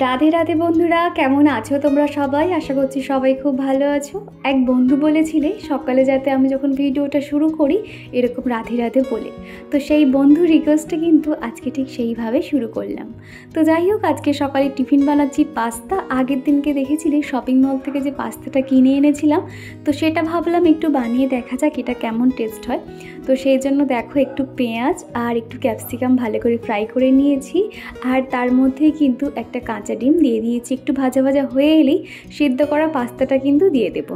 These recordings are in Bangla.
রাধে রাধে বন্ধুরা, কেমন আছো তোমরা সবাই? আশা করছি সবাই খুব ভালো আছো। এক বন্ধু বলেছিলে সকালে যাতে আমি যখন ভিডিওটা শুরু করি এরকম রাধে রাধে বলে, তো সেই বন্ধু রিকোয়েস্টে কিন্তু আজকে ঠিক সেইভাবে শুরু করলাম। তো যাই হোক, আজকে সকালে টিফিন বানাচ্ছি পাস্তা। আগের দিনকে দেখেছিলে শপিং মল থেকে যে পাস্তাটা কিনে এনেছিলাম, তো সেটা ভাবলাম একটু বানিয়ে দেখা যাক এটা কেমন টেস্ট হয়। তো সেই জন্য দেখো একটু পেঁয়াজ আর একটু ক্যাপসিকাম ভালো করে ফ্রাই করে নিয়েছি, আর তার মধ্যে কিন্তু একটা কাঁচা ডিম দিয়ে দিয়েছি। একটু ভাজা ভাজা হয়ে এলেই সিদ্ধ করা পাস্তাটা কিন্তু দিয়ে দেব।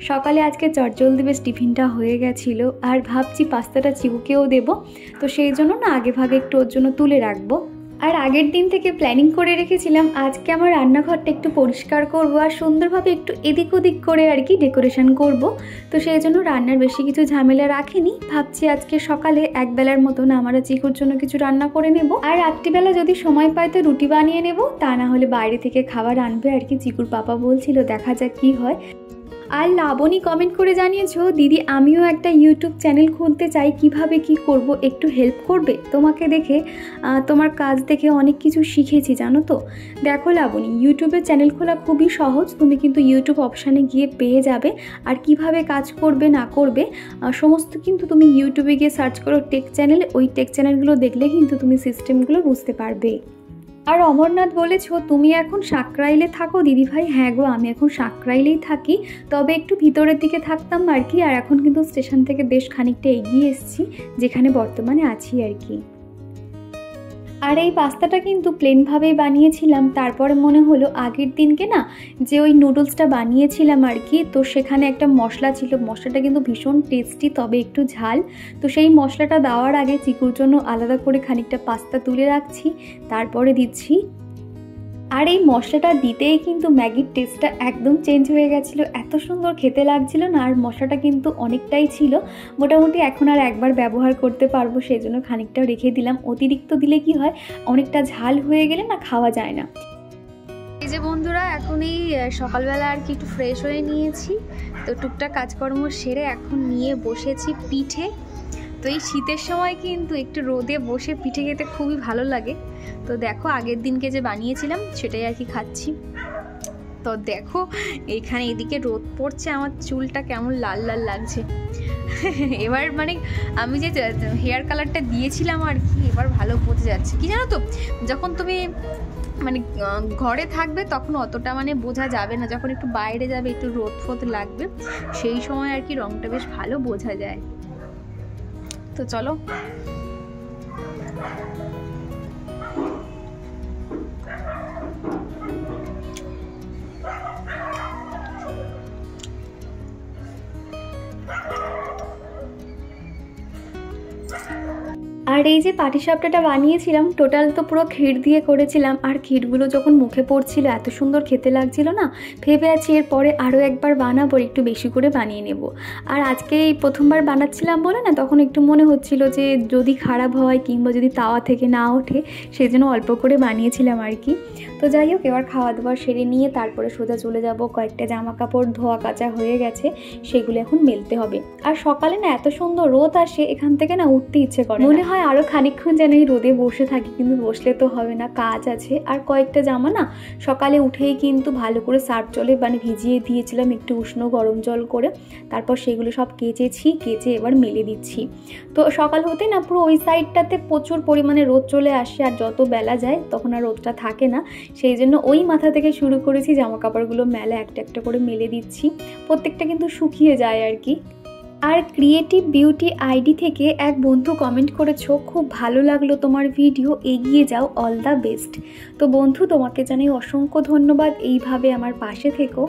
সকালে আজকে চটজলদি বেশ টিফিনটা হয়ে গেছিলো, আর ভাবছি পাস্তাটা চিকুকেও দেবো, তো সেই জন্য না আগে ভাগে একটু ওর জন্য তুলে রাখবো। আর আগের দিন থেকে প্ল্যানিং করে রেখেছিলাম আজকে আমার রান্নাঘরটা একটু পরিষ্কার করব আর সুন্দরভাবে একটু এদিক ওদিক করে আর কি ডেকোরেশন করব। তো সেই জন্য রান্নার বেশি কিছু ঝামেলা রাখিনি। ভাবছি আজকে সকালে একবেলার মতন আমরা চিকুর জন্য কিছু রান্না করে নেব, আর রাত্রিবেলা যদি সময় পাই তো রুটি বানিয়ে নেব, তা না হলে বাইরে থেকে খাবার আনবে আর কি। চিকুর পাপা বলছিল দেখা যাক কী হয়। আর লাবণী কমেন্ট করে জানিয়েছো, দিদি আমিও একটা ইউটিউব চ্যানেল খুলতে চাই, কিভাবে কি করব একটু হেল্প করবে? তোমাকে দেখে তোমার কাজ দেখে অনেক কিছু শিখেছি জানো তো। দেখো লাবণী, ইউটিউবের চ্যানেল খোলা খুবই সহজ, তুমি কিন্তু ইউটিউব অপশানে গিয়ে পেয়ে যাবে। আর কিভাবে কাজ করবে না করবে সমস্ত কিন্তু তুমি ইউটিউবে গিয়ে সার্চ করো টেক চ্যানেল, ওই টেক চ্যানেলগুলো দেখলে কিন্তু তুমি সিস্টেমগুলো বুঝতে পারবে। আর অমরনাথ বলেছো তুমি এখন সাকরাইলে থাকো দিদিভাই? হ্যাঁ গো, আমি এখন সাকরাইলেই থাকি, তবে একটু ভিতরের দিকে থাকতাম আর কি। আর এখন কিন্তু স্টেশন থেকে বেশ খানিকটা এগিয়ে এসেছি, যেখানে বর্তমানে আছি আর কি। আর এই পাস্তাটা কিন্তু প্লেনভাবেই বানিয়েছিলাম। তারপরে মনে হলো আগের দিনকে না যে ওই নুডলসটা বানিয়েছিলাম আর কি, তো সেখানে একটা মশলা ছিল, মশলাটা কিন্তু ভীষণ টেস্টি তবে একটু ঝাল। তো সেই মশলাটা দেওয়ার আগে চিকুর জন্য আলাদা করে খানিকটা পাস্তা তুলে রাখছি, তারপরে দিচ্ছি। আর এই মশলাটা দিতেই কিন্তু ম্যাগির টেস্টটা একদম চেঞ্জ হয়ে গেছিলো, এত সুন্দর খেতে লাগছিল না। আর মশলাটা কিন্তু অনেকটাই ছিল, মোটামুটি এখন আর একবার ব্যবহার করতে পারবো, সেই জন্য খানিকটা রেখে দিলাম। অতিরিক্ত দিলে কি হয়, অনেকটা ঝাল হয়ে গেলে না খাওয়া যায় না। এই যে বন্ধুরা, এখন এই সকালবেলা আর কি একটু ফ্রেশ হয়ে নিয়েছি, তো টুকটাক কাজকর্ম সেরে এখন নিয়ে বসেছি পিঠে। তো এই শীতের সময় কিন্তু একটু রোদে বসে পিঠে খেতে খুবই ভালো লাগে। তো দেখো আগের দিনকে যে বানিয়েছিলাম সেটাই আর কি খাচ্ছি। তো দেখো এইখানে এদিকে রোদ পড়ছে, আমার চুলটা কেমন লাল লাল লাগছে। এবার মানে আমি যে হেয়ার কালারটা দিয়েছিলাম আর কি, এবার ভালো বোঝা যাচ্ছে। কি জানো তো, যখন তুমি মানে ঘরে থাকবে তখন অতটা মানে বোঝা যাবে না, যখন একটু বাইরে যাবে একটু রোদ ফোদ লাগবে সেই সময় আর কি রঙটা বেশ ভালো বোঝা যায়। তো চলো। আর এই যে পাটিসাপটাটা বানিয়েছিলাম টোটাল তো পুরো ক্ষীর দিয়ে করেছিলাম, আর ক্ষীরগুলো যখন মুখে পড়ছিল এত সুন্দর খেতে লাগছিল না, ভেবে আছি এরপরে আরও একবার বানাবো, একটু বেশি করে বানিয়ে নেব। আর আজকে এই প্রথমবার বানাচ্ছিলাম বলে না, তখন একটু মনে হচ্ছিল যে যদি খারাপ হয় কিংবা যদি তাওয়া থেকে না ওঠে, সেই জন্য অল্প করে বানিয়েছিলাম আর কি। তো যাই হোক, এবার খাওয়া দাওয়া সেরে নিয়ে তারপরে সোজা চলে যাব। কয়েকটা জামা কাপড় ধোয়া কাচা হয়ে গেছে, সেগুলো এখন মেলতে হবে। আর সকালে না এত সুন্দর রোদ আসে, এখান থেকে না উঠতে ইচ্ছে করে, মনে হয় আরও খানিকক্ষণ যেন এই রোদে বসে থাকি, কিন্তু বসলে তো হবে না, কাজ আছে। আর কয়েকটা জামা না সকালে উঠেই কিন্তু ভালো করে সার্ফ জলে মানে ভিজিয়ে দিয়েছিলাম একটু উষ্ণ গরম জল করে, তারপর সেগুলো সব কেচে এবার মেলে দিচ্ছি। তো সকাল হতে না পুরো ওই সাইডটাতে প্রচুর পরিমাণে রোদ চলে আসে, আর যত বেলা যায় তখন আর রোদটা থাকে না, সেই জন্য ওই মাথা থেকে শুরু করেছি জামা কাপড়গুলো মেলা একটা একটা করে মেলে দিচ্ছি, প্রত্যেকটা কিন্তু শুকিয়ে যায় আর কি। আর ক্রিয়েটিভ বিউটি আইডি থেকে এক বন্ধু কমেন্ট করেছো, খুব ভালো লাগলো তোমার ভিডিও, এগিয়ে যাও, অল দ্য বেস্ট। তো বন্ধু তোমাকে জানাই অসংখ্য ধন্যবাদ, এইভাবে আমার পাশে থেকো।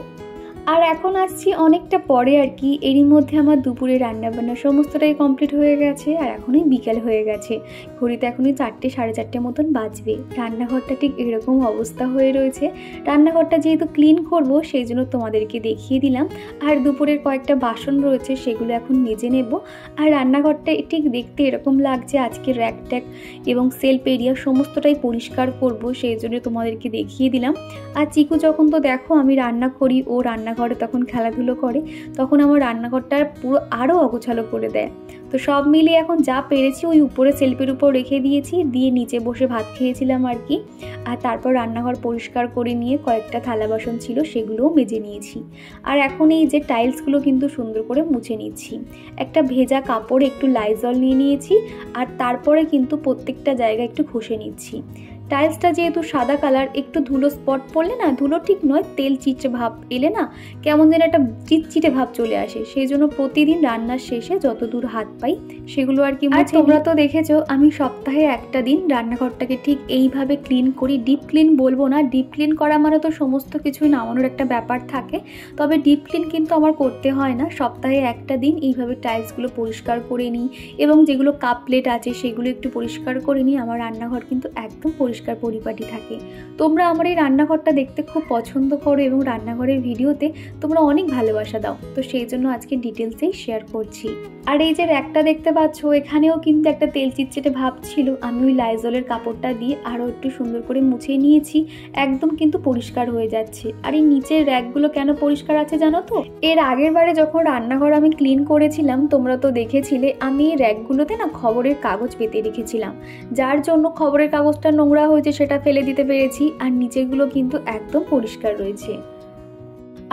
আর এখন আসছি অনেকটা পরে আর কি, এরই মধ্যে আমার দুপুরে রান্নাবান্না সমস্তটাই কমপ্লিট হয়ে গেছে, আর এখনই বিকেল হয়ে গেছে, ঘড়িতে এখনই 4টে সাড়ে 4টে মতন বাজবে। রান্নাঘরটা ঠিক এরকম অবস্থা হয়ে রয়েছে, রান্নাঘরটা যেহেতু ক্লিন করব সেই জন্য তোমাদেরকে দেখিয়ে দিলাম। আর দুপুরের কয়েকটা বাসন রয়েছে সেগুলো এখন মেজে নেব। আর রান্নাঘরটা ঠিক দেখতে এরকম লাগছে, আজকে র্যাক ট্যাক এবং সেলফ এরিয়া সমস্তটাই পরিষ্কার করব, সেই জন্য তোমাদেরকে দেখিয়ে দিলাম। আর চিকু যখন তো দেখো আমি রান্না করি, ও রান্না রান্নাঘরে তখন খেলাধুলো করে, তখন আমার রান্নাঘরটা পুরো আরও অগোছালো করে দেয়। তো সব মিলিয়ে এখন যা পেরেছি ওই উপরে সেলফের উপর রেখে দিয়েছি, দিয়ে নিচে বসে ভাত খেয়েছিলাম আর কি। আর তারপর রান্নাঘর পরিষ্কার করে নিয়ে কয়েকটা থালা বাসন ছিল সেগুলোও মেজে নিয়েছি। আর এখন এই যে টাইলসগুলো কিন্তু সুন্দর করে মুছে নিচ্ছি। একটা ভেজা কাপড়ে একটু লাইজল নিয়ে নিয়েছি, আর তারপরে কিন্তু প্রত্যেকটা জায়গায় একটু ঘষে নিচ্ছি। টাইলসটা যেহেতু সাদা কালার, একটু ধুলো স্পট পড়লে না, ধুলো ঠিক নয়, তেল চিটে ভাব এলে না কেমন যেন একটা চিটচিটে ভাব চলে আসে। সেই জন্য প্রতিদিন রান্নার শেষে যত দূর হাত পাই সেগুলো আর কি মুছে। তোমরা তো দেখেছো আমি সপ্তাহে একটা দিন রান্নাঘরটাকে ঠিক এইভাবে ক্লিন করি। ডিপ ক্লিন বলবো না, ডিপ ক্লিন করা মানে তো সমস্ত কিছুই নামানোর একটা ব্যাপার থাকে, তবে ডিপ ক্লিন কিন্তু আমার করতে হয় না। সপ্তাহে একটা দিন এইভাবে টাইলসগুলো পরিষ্কার করে নিই, এবং যেগুলো কাপ প্লেট আছে সেগুলো একটু পরিষ্কার করে নিই। আমার রান্নাঘর কিন্তু একদম পরিষ্কার পরিপাটি থাকে। তোমরা আমার এই রান্নাঘরটা দেখতে খুব পছন্দ করো এবং রান্নাঘরের ভিডিওতে তোমরা অনেক ভালোবাসা দাও, তো সেই জন্য আজকে ডিটেলসেই শেয়ার করছি। আর এই যে র্যাকটা দেখতে পাচ্ছ, এখানেও কিন্তু একটা তেল চিটচিটে ভাব ছিল। আমি ওই লাইজলের কাপড়টা দিয়ে আরও একটু সুন্দর করে মুছে নিয়েছি, একদম কিন্তু পরিষ্কার হয়ে যাচ্ছে। আর এই নিচের র্যাকগুলো কেন পরিষ্কার আছে জানো তো? এর আগের বারে যখন রান্নাঘর আমি ক্লিন করেছিলাম তোমরা তো দেখেছিলে, আমি এই র্যাকগুলোতে না খবরের কাগজ পেতে রেখেছিলাম, যার জন্য খবরের কাগজটা নোংরা হয়েছে সেটা ফেলে দিতে পেরেছি, আর নিচেরগুলো কিন্তু একদম পরিষ্কার রয়েছে।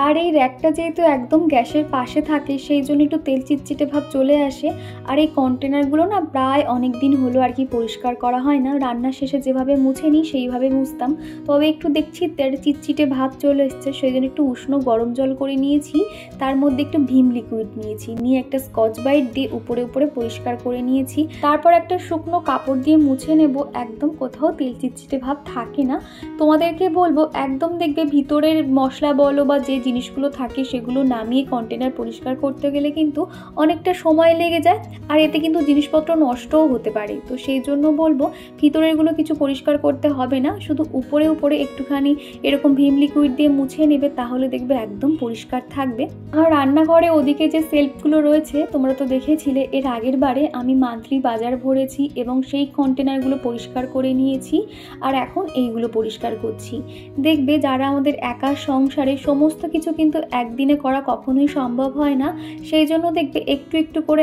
আর এই র্যাকটা যেহেতু একদম গ্যাসের পাশে থাকে সেই জন্য একটু তেল চিটচিটে ভাব চলে আসে। আর এই কন্টেনারগুলো না প্রায় অনেক দিন হলো আর কি পরিষ্কার করা হয় না। রান্নার শেষে যেভাবে মুছে নিই সেইভাবে মুছতাম, তবে একটু দেখছি তেল চিটচিটে ভাব চলে এসছে, সেই জন্য একটু উষ্ণ গরম জল করে নিয়েছি, তার মধ্যে একটু ভিম লিকুইড নিয়েছি, নিয়ে একটা স্কচ ব্রাইট দিয়ে উপরে উপরে পরিষ্কার করে নিয়েছি। তারপর একটা শুকনো কাপড় দিয়ে মুছে নেব, একদম কোথাও তেল চিটচিটে ভাব থাকে না। তোমাদেরকে বলবো একদম দেখবে ভিতরের মশলা বলো বা যে জিনিসগুলো থাকে সেগুলো নামিয়ে কন্টেনার পরিষ্কার করতে গেলে কিন্তু অনেকটা সময় লেগে যায়, আর এতে কিন্তু জিনিসপত্র নষ্টও হতে পারে। তো সেই জন্য বলবো ভিতরেরগুলো কিছু পরিষ্কার করতে হবে না, শুধু উপরে উপরে একটুখানি এরকম ভিম লিকুইড দিয়ে মুছে নেবে, তাহলে দেখবে একদম পরিষ্কার থাকবে। আর রান্নাঘরে ওদিকে যে সেলফগুলো রয়েছে তোমরা তো দেখেছিলে, এর আগের বারে আমি মান্থলি বাজার ভরেছি এবং সেই কন্টেনারগুলো পরিষ্কার করে নিয়েছি, আর এখন এইগুলো পরিষ্কার করছি। দেখবে যারা আমাদের একা সংসারে সমস্ত কিছু কিন্তু একদিনে করা কখনোই সম্ভব হয় না, সেই জন্য দেখবে একটু একটু করে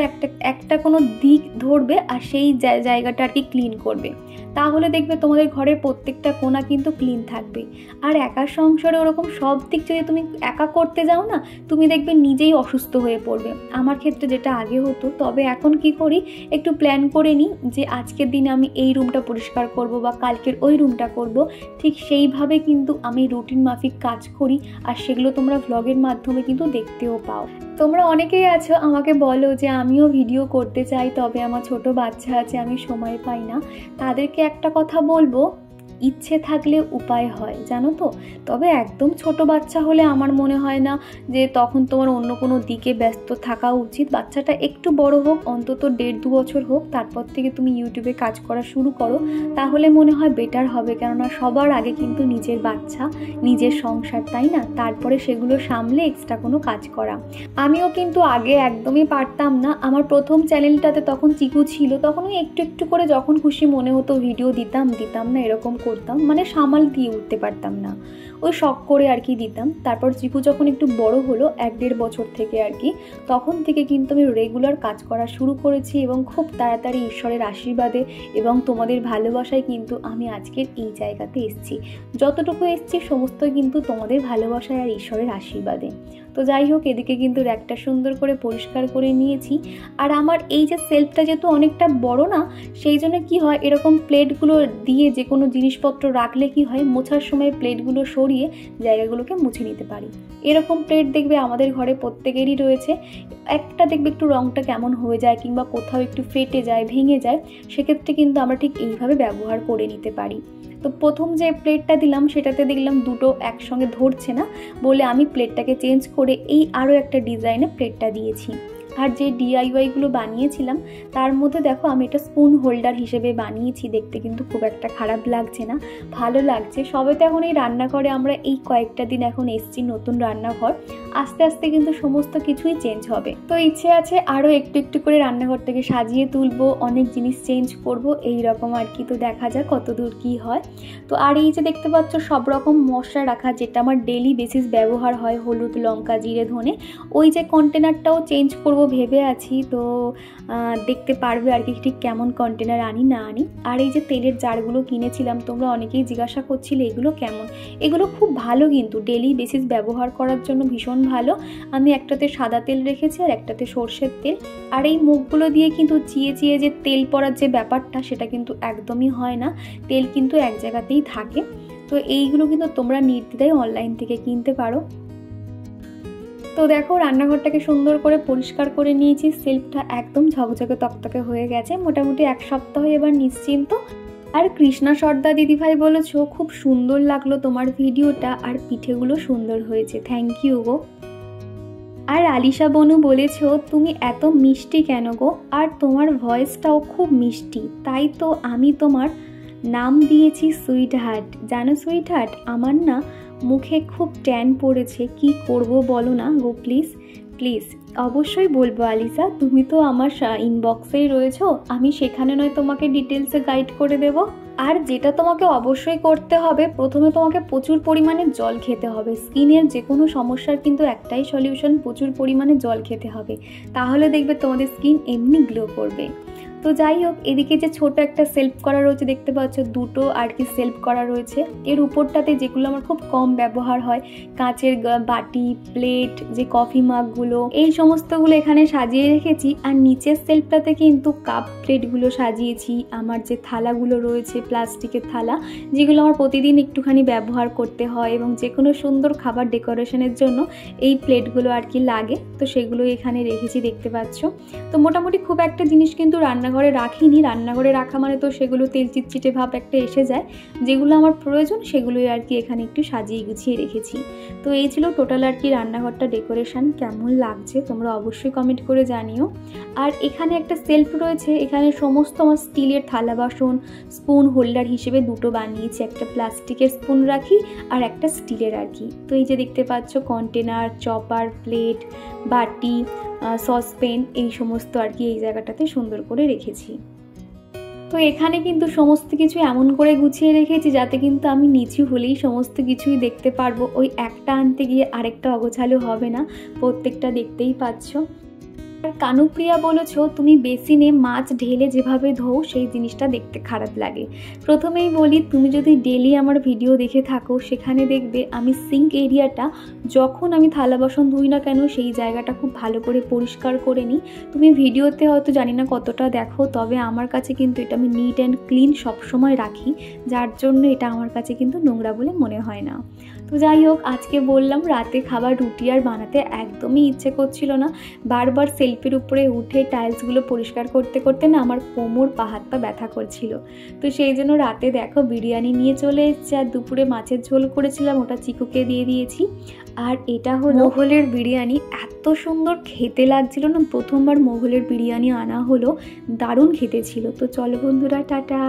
একটা কোনো দিক ধরবে আর সেই জায়গাটা আর কি ক্লিন করবে, তাহলে দেখবে তোমাদের ঘরের প্রত্যেকটা কোণা কিন্তু ক্লিন থাকবে। আর একা সংসারে ওরকম সব দিক যদি তুমি একা করতে যাও না, তুমি দেখবে নিজেই অসুস্থ হয়ে পড়বে। আমার ক্ষেত্রে যেটা আগে হতো, তবে এখন কি করি একটু প্ল্যান করে নিই যে আজকের দিনে আমি এই রুমটা পরিষ্কার করব বা কালকের ওই রুমটা করব, ঠিক সেইভাবে কিন্তু আমি রুটিন মাফিক কাজ করি, আর সেগুলো তোমরা ভ্লগের মাধ্যমে কিন্তু দেখতেও পাও। তোমরা অনেকেই আছো আমাকে বলো যে আমিও ভিডিও করতে চাই, তবে আমার ছোট বাচ্চা আছে, আমি সময় পাই না। তাদেরকে একটা কথা বলবো, ইচ্ছে থাকলে উপায় হয়, জানো তো। তবে একদম ছোট বাচ্চা হলে আমার মনে হয় না যে তখন তোমার অন্য কোনো দিকে ব্যস্ত থাকা উচিত। বাচ্চাটা একটু বড় হোক, অন্তত 1.5-2 বছর হোক, তারপর থেকে তুমি ইউটিউবে কাজ করা শুরু করো, তাহলে মনে হয় বেটার হবে। কেননা সবার আগে কিন্তু নিজের বাচ্চা, নিজের সংসার, তাই না? তারপরে সেগুলো সামলে এক্সট্রা কোনো কাজ করা। আমিও কিন্তু আগে একদমই পারতাম না। আমার প্রথম চ্যানেলটাতে তখন চিকু ছিল, তখন ওই একটু একটু করে যখন খুশি মনে হতো ভিডিও দিতাম না এরকম করতাম, মানে সামাল দিয়ে উঠতে পারতাম না, ওই শখ করে আর কি দিতাম। তারপর চিকু যখন একটু বড় হলো 1-1.5 বছর থেকে আর কি, তখন থেকে কিন্তু আমি রেগুলার কাজ করা শুরু করেছি, এবং খুব তাড়াতাড়ি ঈশ্বরের আশীর্বাদে এবং তোমাদের ভালোবাসায় কিন্তু আমি আজকের এই জায়গাতে এসেছি। যতটুকু এসেছি সমস্ত কিন্তু তোমাদের ভালোবাসায় আর ঈশ্বরের আশীর্বাদে। তো যাই হোক, এদিকে কিন্তু র্যাকটা সুন্দর করে পরিষ্কার করে নিয়েছি। আর আমার এই যে সেলফটা যেহেতু অনেকটা বড় না, সেই জন্য কি হয়, এরকম প্লেটগুলো দিয়ে যে কোনো জিনিসপত্র রাখলে কি হয়, মোছার সময় প্লেটগুলো সরিয়ে জায়গাগুলোকে মুছে নিতে পারি। এরকম প্লেট দেখবে আমাদের ঘরে প্রত্যেকেরই রয়েছে। একটা দেখবে একটু রঙটা কেমন হয়ে যায় কিংবা কোথাও একটু ফেটে যায়, ভেঙে যায়, সেক্ষেত্রে কিন্তু আমরা ঠিক এইভাবে ব্যবহার করে নিতে পারি। তো প্রথম যে প্লেটটা দিলাম সেটাতে দেখলাম দুটো একসঙ্গে ধরছে না বলে আমি প্লেটটাকে চেঞ্জ করে এই আরও একটা ডিজাইনে প্লেটটা দিয়েছি। আর যে ডিআইওয়াইগুলো বানিয়েছিলাম তার মধ্যে দেখো আমি এটা স্পুন হোল্ডার হিসেবে বানিয়েছি, দেখতে কিন্তু খুব একটা খারাপ লাগছে না, ভালো লাগছে। সবে তো এখন এই রান্নাঘরে আমরা এই কয়েকটা দিন এখন এসছি, নতুন রান্নাঘর, আস্তে আস্তে কিন্তু সমস্ত কিছুই চেঞ্জ হবে। তো ইচ্ছে আছে আরও একটু একটু করে রান্নাঘরটাকে সাজিয়ে তুলবো, অনেক জিনিস চেঞ্জ করব, এই রকম আর কি। তো দেখা যাক কতদূর কি হয়। তো আর এই যে দেখতে পাচ্ছ সব রকম মশলা রাখা, যেটা আমার ডেলি বেসিস ব্যবহার হয়, হলুদ, লঙ্কা, জিরে, ধনে, ওই যে কন্টেনারটাও চেঞ্জ করব ভেবে আছি। তো দেখতে পারবে আর কি ঠিক কেমন কন্টেনার আনি না আনি। আর এই যে তেলের জারগুলো কিনেছিলাম, তোমরা অনেকেই জিজ্ঞাসা করছিলে এগুলো কেমন। এগুলো খুব ভালো, কিন্তু ডেলি বেসিস ব্যবহার করার জন্য ভীষণ ভালো। আমি একটাতে সাদা তেল রেখেছি আর একটাতে সর্ষের তেল। আর এই মুখগুলো দিয়ে কিন্তু চিয়ে চিয়ে যে তেল পড়ার যে ব্যাপারটা, সেটা কিন্তু একদমই হয় না, তেল কিন্তু এক জায়গাতেই থাকে। তো এইগুলো কিন্তু তোমরা নির্দ্বিধায় অনলাইন থেকে কিনতে পারো। তো দেখো রান্নাঘরটাকে সুন্দর করে পরিষ্কার করে নিয়েছি, সেলফটা একদম ঝকঝকে তকতকে হয়ে গেছে, মোটামুটি এক সপ্তাহ এবার নিশ্চিন্ত। আর কৃষ্ণা সর্দার দিদিভাই বলেছো খুব সুন্দর লাগলো তোমার ভিডিওটা, আর পিঠেগুলো সুন্দর হয়েছে, থ্যাংক ইউ গো। আর আলিশা বনু বলেছো তুমি এত মিষ্টি কেন গো, আর তোমার ভয়েসটাও খুব মিষ্টি, তাই তো আমি তোমার নাম দিয়েছি সুইট হার্ট। জানো সুইট হার্ট, আমার না মুখে খুব ট্যান পড়েছে, কি করব বলো না গো প্লিজ প্লিজ। অবশ্যই বলবো আলিশা, তুমি তো আমার ইনবক্সেই রয়েছো, আমি সেখানে নয় তোমাকে ডিটেলসে গাইড করে দেব। আর যেটা তোমাকে অবশ্যই করতে হবে, প্রথমে তোমাকে প্রচুর পরিমাণে জল খেতে হবে। স্কিনের যে কোনো সমস্যার কিন্তু একটাই সলিউশন, প্রচুর পরিমাণে জল খেতে হবে, তাহলে দেখবে তোমাদের স্কিন এমনি গ্লো করবে। তো যাই হোক, এদিকে যে ছোট একটা সেলফ করা রয়েছে দেখতে পাচ্ছ, দুটো আর কি সেলফ করা রয়েছে। এর উপরটাতে যেগুলো আমার খুব কম ব্যবহার হয়, কাঁচের বাটি, প্লেট, যে কফি মাগগুলো, এই সমস্তগুলো এখানে সাজিয়ে রেখেছি। আর নিচের সেলফটাতে কিন্তু কাপ প্লেটগুলো সাজিয়েছি, আমার যে থালাগুলো রয়েছে প্লাস্টিকের থালা, যেগুলো আমার প্রতিদিন একটুখানি ব্যবহার করতে হয় এবং যে কোনো সুন্দর খাবার ডেকোরেশনের জন্য এই প্লেটগুলো আর কি লাগে, তো সেগুলো এখানে রেখেছি দেখতে পাচ্ছ। তো মোটামুটি খুব একটা জিনিস কিন্তু রান্নাঘরে রাখিনি, রান্নাঘরে রাখা মানে তো সেগুলো তেল চিটচিটে ভাব একটা এসে যায়, যেগুলো আমার প্রয়োজন সেগুলোই আর কি এখানে একটু সাজিয়ে গুছিয়ে রেখেছি। তো এই ছিল টোটাল আর কি রান্নাঘরটা ডেকোরেশন। কেমন লাগছে তোমরা অবশ্যই কমেন্ট করে জানিও। আর এখানে একটা সেলফ রয়েছে, এখানে সমস্ত আমার স্টিলের থালা বাসন, স্পুন হোল্ডার হিসেবে দুটো বানিয়েছি, একটা প্লাস্টিকের স্পুন রাখি আর একটা স্টিলের আর কি। তো এই যে দেখতে পাচ্ছ কন্টেনার, চপার, প্লেট, বাটি, সসপেন, এই সমস্ত আর কি এই জায়গাটাতে সুন্দর করে রেখেছি। তো এখানে কিন্তু সমস্ত কিছু এমন করে গুছিয়ে রেখেছি যাতে কিন্তু আমি নিচু হলেই সমস্ত কিছুই দেখতে পারবো, ওই একটা আনতে গিয়ে আরেকটা অগোছালো হবে না, প্রত্যেকটা দেখতেই পাচ্ছ। আর কানুপ্রিয়া বলেছো তুমি বেসিনে মাছ ঢেলে যেভাবে ধোও সেই জিনিসটা দেখতে খারাপ লাগে। প্রথমেই বলি, তুমি যদি ডেলি আমার ভিডিও দেখে থাকো, সেখানে দেখবে আমি সিঙ্ক এরিয়াটা যখন আমি থালা বাসন ধুই না কেন সেই জায়গাটা খুব ভালো করে পরিষ্কার করে নিই। তুমি ভিডিওতে হয়তো জানি না কতটা দেখো, তবে আমার কাছে কিন্তু এটা আমি নিট অ্যান্ড ক্লিন সবসময় রাখি, যার জন্য এটা আমার কাছে কিন্তু নোংরা বলে মনে হয় না। তো যাই হোক, আজকে বললাম রাতে খাবার রুটি আর বানাতে একদমই ইচ্ছে করছিল না, বারবার সেলফের উপরে উঠে টাইলসগুলো পরিষ্কার করতে করতে না আমার কোমর পা হাত পা ব্যথা করছিল। তো সেই জন্য রাতে দেখো বিরিয়ানি নিয়ে চলে এসেছে, আর দুপুরে মাছের ঝোল করেছিলাম, ওটা চিকুকে দিয়ে দিয়েছি। আর এটা হলো মোগলের বিরিয়ানি, এত সুন্দর খেতে লাগছিল না, প্রথমবার মোগলের বিরিয়ানি আনা হলো, দারুণ খেতে ছিল। তো চলো বন্ধুরা, টাটা।